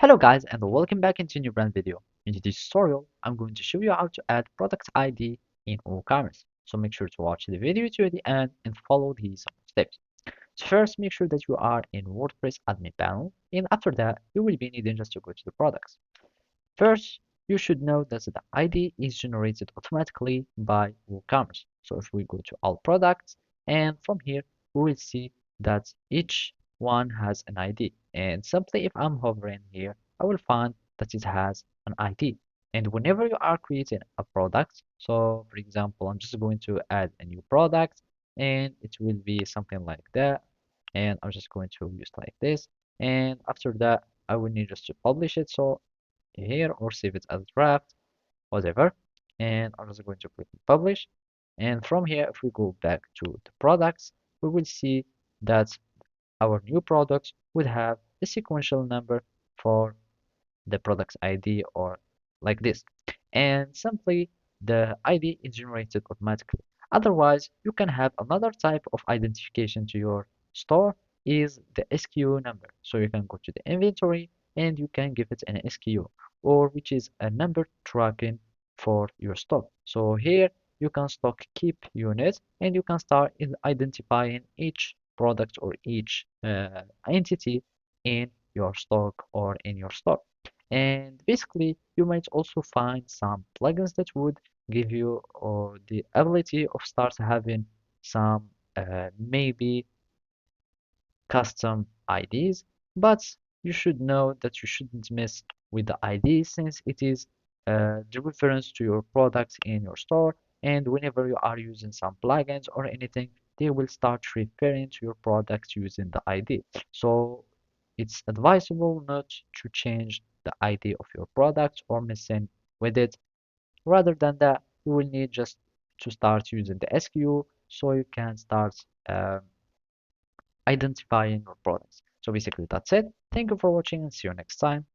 Hello guys and welcome back into a new brand video. In today's tutorial, I'm going to show you how to add product ID in WooCommerce. So make sure to watch the video to the end and follow these steps. So first, make sure that you are in WordPress admin panel, and after that, you will be needing just to go to the products. First, you should know that the ID is generated automatically by WooCommerce. So if we go to all products, and from here, we will see that each one has an ID. And simply if I'm hovering here, I will find that it has an ID. And whenever you are creating a product, so for example, I'm just going to add a new product and it will be something like that. And I'm just going to use like this. And after that, I will need just to publish it. So here or save it as draft, whatever. And I'm just going to click publish. And from here, if we go back to the products, we will see that our new product would have a sequential number for the product's ID or like this. And simply the ID is generated automatically. Otherwise, you can have another type of identification to your store is the SKU number. So you can go to the inventory and you can give it an SKU or which is a number tracking for your stock. So here you can stock keep unit and you can start identifying each product or each entity in your stock or in your store. And basically, you might also find some plugins that would give you or the ability of start having some maybe custom IDs, but you should know that you shouldn't mess with the ID since it is the reference to your products in your store. And whenever you are using some plugins or anything, they will start referring to your products using the ID. So it's advisable not to change the ID of your product or messing with it. Rather than that, you will need just to start using the SKU so you can start identifying your products. So basically that's it. Thank you for watching and see you next time.